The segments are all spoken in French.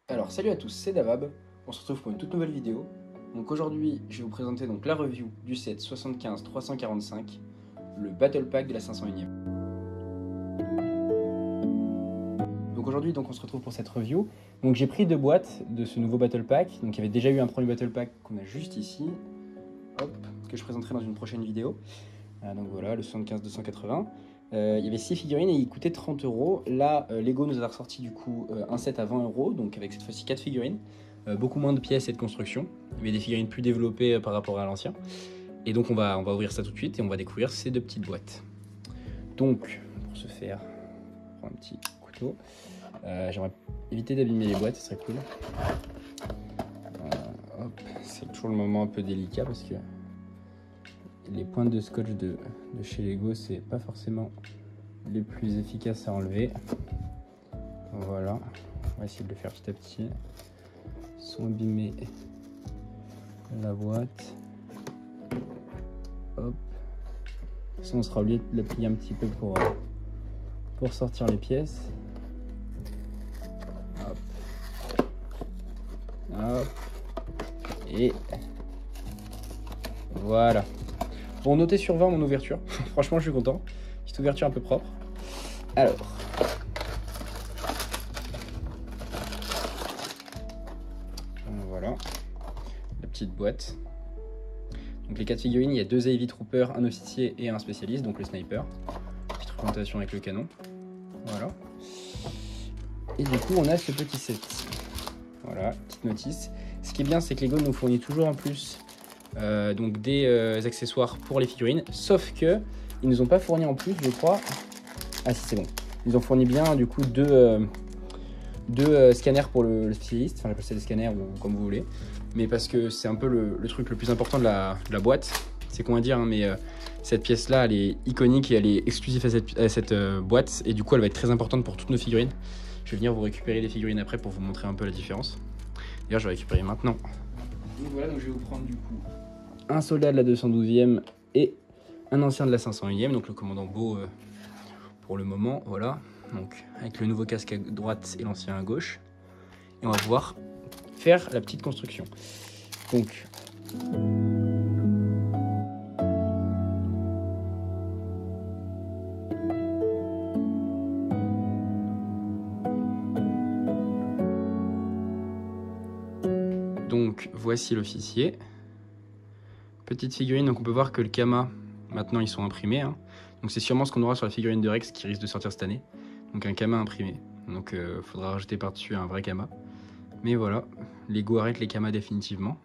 Alors salut à tous, c'est Davab, on se retrouve pour une toute nouvelle vidéo. Donc aujourd'hui je vais vous présenter donc la review du set 75-345, le Battle Pack de la 501e. Donc aujourd'hui on se retrouve pour cette review. Donc j'ai pris deux boîtes de ce nouveau Battle Pack. Donc il y avait déjà eu un premier Battle Pack qu'on a juste ici, hop, que je présenterai dans une prochaine vidéo. Donc voilà, le 75-280. Il y avait 6 figurines et il coûtait 30 €. Là, Lego nous a ressorti du coup un set à 20 €, donc avec cette fois-ci 4 figurines. Beaucoup moins de pièces et de construction, mais des figurines plus développées par rapport à l'ancien. Et donc on va ouvrir ça tout de suite et on va découvrir ces deux petites boîtes. Donc, pour ce faire, on prend un petit couteau. J'aimerais éviter d'abîmer les boîtes, ce serait cool. Hop, c'est toujours le moment un peu délicat parce que les pointes de scotch de chez Lego, c'est pas forcément les plus efficaces à enlever. Voilà, on va essayer de le faire petit à petit sans abîmer la boîte. Hop. De toute façon, on sera obligé de la plier un petit peu pour sortir les pièces. Hop. Hop. Et voilà. Bon, notez sur 20 mon ouverture. Franchement, je suis content. Petite ouverture un peu propre. Alors. Voilà. La petite boîte. Donc les 4 figurines, il y a 2 Heavy Troopers, un officier et un spécialiste, donc le sniper. Petite représentation avec le canon. Voilà. Et du coup, on a ce petit set. Voilà, petite notice. Ce qui est bien, c'est que Lego nous fournit toujours en plus donc des accessoires pour les figurines, sauf que ils nous ont pas fourni en plus, je crois. Ah si, c'est bon. Ils ont fourni bien du coup deux scanners pour le spécialiste. Enfin, j'appelle ça des scanners ou comme vous voulez. Mais parce que c'est un peu le truc le plus important de la boîte. C'est qu'on va dire, hein, mais cette pièce-là, elle est iconique et elle est exclusive à cette boîte. Et du coup, elle va être très importante pour toutes nos figurines. Je vais venir vous récupérer les figurines après pour vous montrer un peu la différence. D'ailleurs, je vais récupérer maintenant. Donc voilà, donc je vais vous prendre du coup un soldat de la 212e et un ancien de la 501e, donc le commandant Beau pour le moment, voilà. Donc avec le nouveau casque à droite et l'ancien à gauche. Et on va pouvoir faire la petite construction. Donc voici l'officier. Petite figurine, donc on peut voir que le Kama, maintenant ils sont imprimés. Hein. Donc c'est sûrement ce qu'on aura sur la figurine de Rex qui risque de sortir cette année. Donc un Kama imprimé. Donc faudra rajouter par-dessus un vrai Kama. Mais voilà, Lego arrête les Kama définitivement.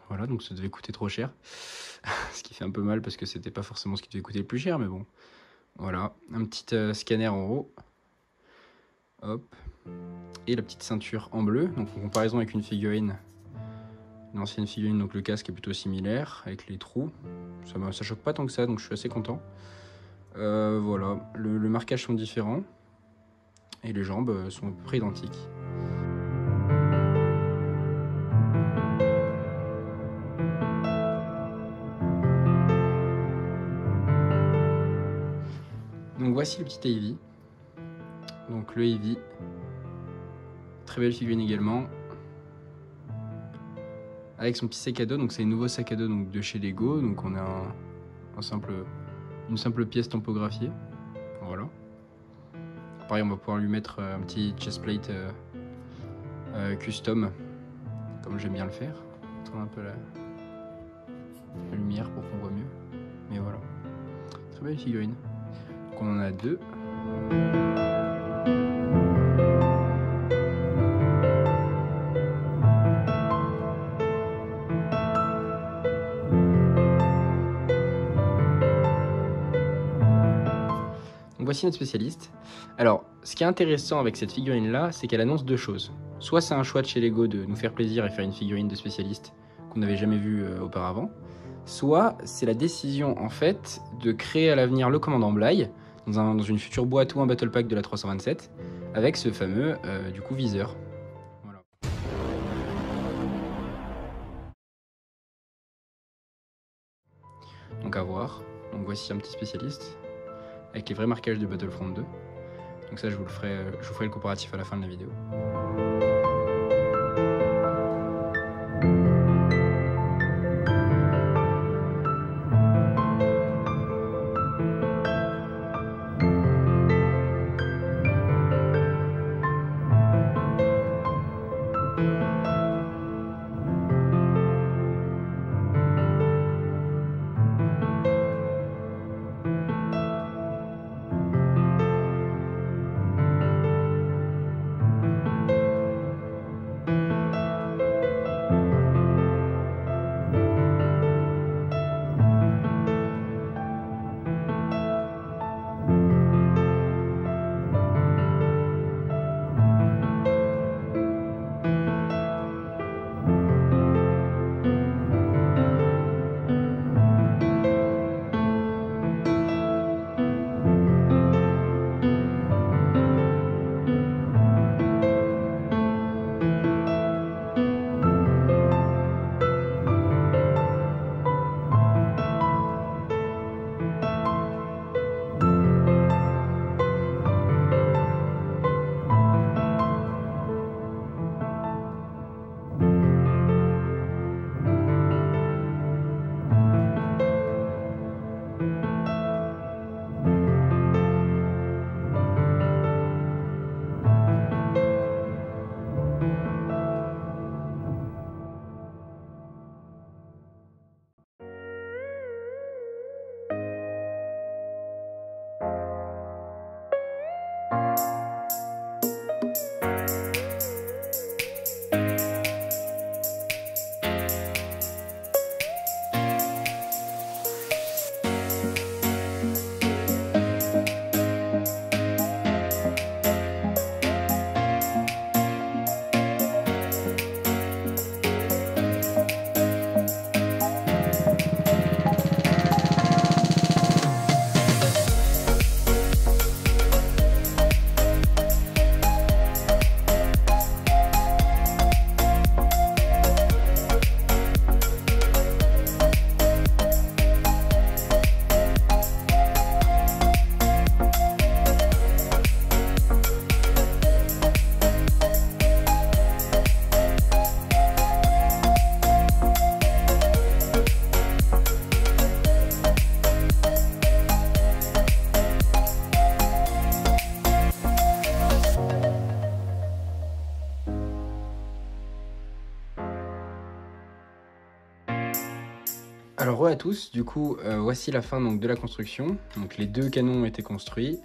Voilà, donc ça devait coûter trop cher. Ce qui fait un peu mal parce que c'était pas forcément ce qui devait coûter le plus cher, mais bon. Voilà, un petit scanner en haut. Hop. Et la petite ceinture en bleu. Donc en comparaison avec une figurine, l'ancienne figurine, donc le casque est plutôt similaire avec les trous. Ça choque pas tant que ça, donc je suis assez content. Voilà, le marquage sont différents. Et les jambes sont à peu près identiques. Donc voici le petit Heavy. Donc le Heavy. Très belle figurine également. Avec son petit sac à dos, donc c'est un nouveau sac à dos donc, de chez Lego. Donc on a une simple pièce tampographiée. Voilà. Pareil, on va pouvoir lui mettre un petit chestplate custom, comme j'aime bien le faire. Tourne un peu la lumière pour qu'on voit mieux. Mais voilà. Très belle figurine. Donc on en a deux. Donc voici notre spécialiste. Alors, ce qui est intéressant avec cette figurine-là, c'est qu'elle annonce deux choses. Soit c'est un choix de chez Lego de nous faire plaisir et faire une figurine de spécialiste qu'on n'avait jamais vue auparavant. Soit c'est la décision, en fait, de créer à l'avenir le commandant Bly dans une future boîte ou un Battle Pack de la 327 avec ce fameux, du coup, viseur. Voilà. Donc à voir. Donc voici un petit spécialiste avec les vrais marquages de Battlefront 2. Donc ça, je vous ferai le comparatif à la fin de la vidéo. Alors re à tous, du coup voici la fin donc, de la construction. Donc les deux canons ont été construits,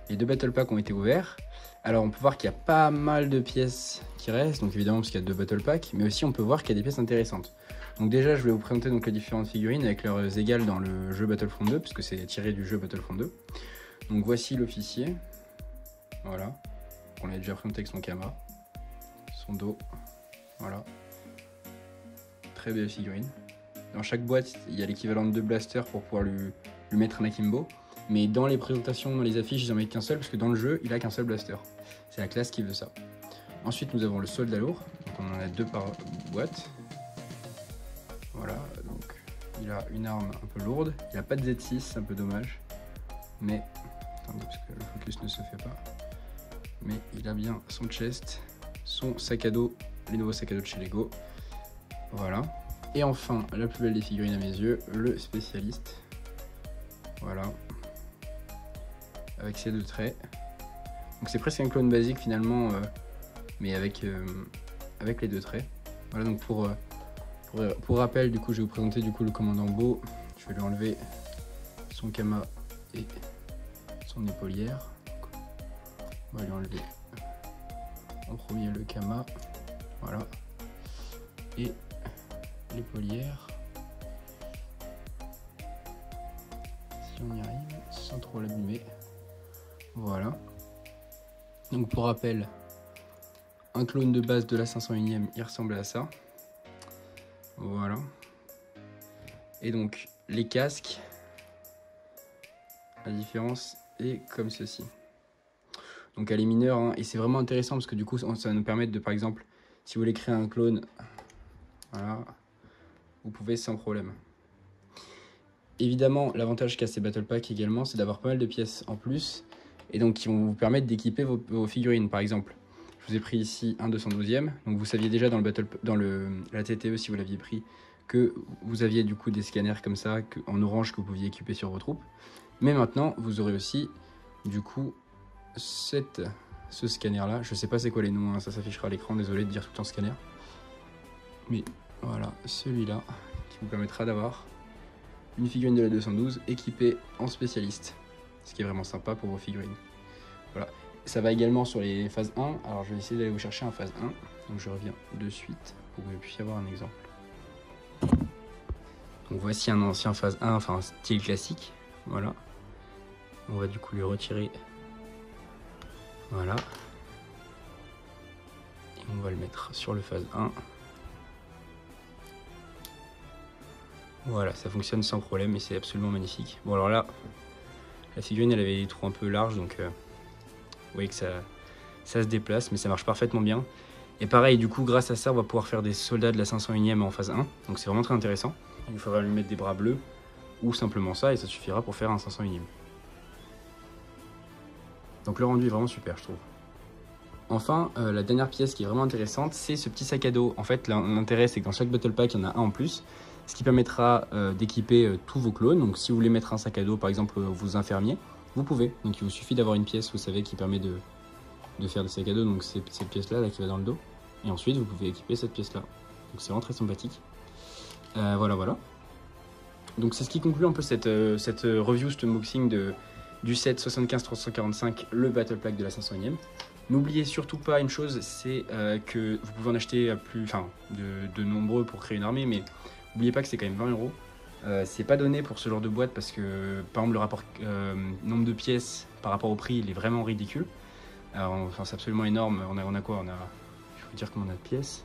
les deux battle packs ont été ouverts. Alors on peut voir qu'il y a pas mal de pièces qui restent, donc évidemment parce qu'il y a deux battle packs, mais aussi on peut voir qu'il y a des pièces intéressantes. Donc déjà je vais vous présenter donc, les différentes figurines avec leurs égales dans le jeu Battlefront 2, puisque c'est tiré du jeu Battlefront 2. Donc voici l'officier, voilà, on l'a déjà présenté avec son Kama, son dos, voilà, très belle figurine. Dans chaque boîte, il y a l'équivalent de 2 blasters pour pouvoir lui mettre un akimbo. Mais dans les présentations, dans les affiches, ils en mettent qu'un seul, parce que dans le jeu, il a qu'un seul blaster. C'est la classe qui veut ça. Ensuite, nous avons le soldat lourd. Donc on en a 2 par boîte. Voilà, donc il a une arme un peu lourde. Il n'a pas de Z6, c'est un peu dommage. Mais, attendez, parce que le focus ne se fait pas. Mais il a bien son chest, son sac à dos, les nouveaux sacs à dos de chez Lego. Voilà. Et enfin, la plus belle des figurines à mes yeux, le spécialiste. Voilà. Avec ses 2 traits. Donc c'est presque un clone basique finalement, mais avec les 2 traits. Voilà, donc pour rappel, du coup, je vais vous présenter du coup le commandant Beau. Je vais lui enlever son Kama et son épaulière. Donc, on va lui enlever en premier le Kama. Voilà. Et l'épaulière, si on y arrive sans trop l'abîmer. Voilà, donc pour rappel, un clone de base de la 501ème, il ressemble à ça. Voilà, et donc les casques, la différence est comme ceci. Donc elle est mineure, hein, et c'est vraiment intéressant parce que du coup ça va nous permettre de, par exemple, si vous voulez créer un clone, voilà, vous pouvez sans problème. Évidemment, l'avantage qu'a ces Battle Packs également, c'est d'avoir pas mal de pièces en plus, et donc qui vont vous permettre d'équiper vos figurines. Par exemple, je vous ai pris ici un 212ème, donc vous saviez déjà dans la TTE, si vous l'aviez pris, que vous aviez du coup des scanners comme ça, en orange, que vous pouviez équiper sur vos troupes. Mais maintenant, vous aurez aussi, du coup, ce scanner-là. Je sais pas c'est quoi les noms, hein, ça s'affichera à l'écran, désolé de dire tout le temps scanner. Mais voilà, celui-là, qui vous permettra d'avoir une figurine de la 212 équipée en spécialiste, ce qui est vraiment sympa pour vos figurines. Voilà, ça va également sur les phases 1, alors je vais essayer d'aller vous chercher en phase 1, donc je reviens de suite pour que vous puissiez avoir un exemple. Donc voici un ancien phase 1, enfin un style classique, voilà. On va du coup lui retirer, voilà. Et on va le mettre sur le phase 1. Voilà, ça fonctionne sans problème et c'est absolument magnifique. Bon alors là, la figurine elle avait des trous un peu larges, donc vous voyez que ça se déplace, mais ça marche parfaitement bien. Et pareil, du coup, grâce à ça, on va pouvoir faire des soldats de la 501ème en phase 1, donc c'est vraiment très intéressant. Il faudra lui mettre des bras bleus, ou simplement ça, et ça suffira pour faire un 501ème. Donc le rendu est vraiment super, je trouve. Enfin, la dernière pièce qui est vraiment intéressante, c'est ce petit sac à dos. En fait, l'intérêt, c'est que dans chaque Battle Pack, il y en a un en plus, ce qui permettra d'équiper tous vos clones. Donc si vous voulez mettre un sac à dos, par exemple, vos infirmiers, vous pouvez. Donc il vous suffit d'avoir une pièce, vous savez, qui permet de faire des sacs à dos. Donc c'est cette pièce-là là, qui va dans le dos. Et ensuite, vous pouvez équiper cette pièce-là. Donc c'est vraiment très sympathique. Voilà. Donc c'est ce qui conclut un peu cette review, cet unboxing du set 75-345, le Battle Pack de la 501ème. N'oubliez surtout pas une chose, c'est que vous pouvez en acheter de nombreux pour créer une armée, mais n'oubliez pas que c'est quand même 20 €. C'est pas donné pour ce genre de boîte parce que, par exemple, le rapport nombre de pièces par rapport au prix, il est vraiment ridicule. C'est absolument énorme. On a quoi? Je vais vous dire combien on a de pièces.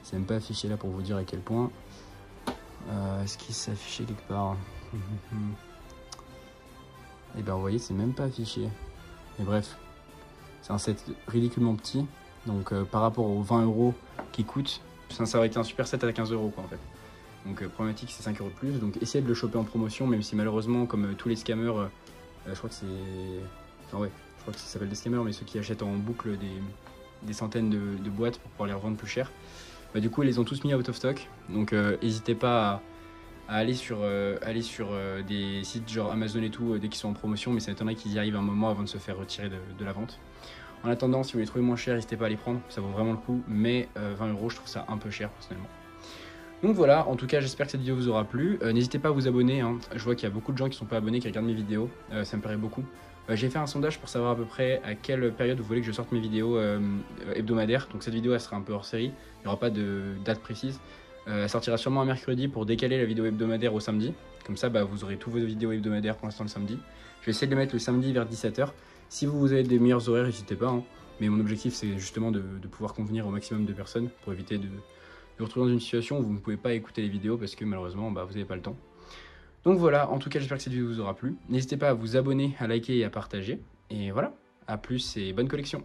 C'est même pas affiché là pour vous dire à quel point. Est-ce qu'il s'est affiché quelque part? Et ben vous voyez, c'est même pas affiché. Mais bref, c'est un set ridiculement petit. Donc par rapport aux 20 € qui coûtent, ça aurait été un super set à 15 € quoi en fait. Donc problématique, c'est 5 € de plus. Donc essayez de le choper en promotion, même si malheureusement, comme tous les scammers, je crois que c'est... Enfin ouais, je crois que ça s'appelle des scammers, mais ceux qui achètent en boucle des centaines de boîtes pour pouvoir les revendre plus cher. Bah, du coup, ils les ont tous mis out of stock. Donc n'hésitez pas à aller sur des sites genre Amazon et tout dès qu'ils sont en promotion, mais ça m'étonnerait qu'ils y arrivent un moment avant de se faire retirer de la vente. En attendant, si vous les trouvez moins chers, n'hésitez pas à les prendre, ça vaut vraiment le coup, mais 20 €, je trouve ça un peu cher personnellement. Donc voilà, en tout cas j'espère que cette vidéo vous aura plu. N'hésitez pas à vous abonner, hein. Je vois qu'il y a beaucoup de gens qui ne sont pas abonnés, qui regardent mes vidéos, ça me paraît beaucoup. J'ai fait un sondage pour savoir à peu près à quelle période vous voulez que je sorte mes vidéos hebdomadaires. Donc cette vidéo elle sera un peu hors série, il n'y aura pas de date précise. Elle sortira sûrement un mercredi pour décaler la vidéo hebdomadaire au samedi. Comme ça vous aurez tous vos vidéos hebdomadaires pour l'instant le samedi. Je vais essayer de les mettre le samedi vers 17 h. Si vous avez des meilleurs horaires, n'hésitez pas, hein. Mais mon objectif c'est justement de pouvoir convenir au maximum de personnes pour éviter de vous retrouver dans une situation où vous ne pouvez pas écouter les vidéos parce que malheureusement vous n'avez pas le temps. Donc voilà, en tout cas j'espère que cette vidéo vous aura plu. N'hésitez pas à vous abonner, à liker et à partager. Et voilà, à plus et bonne collection.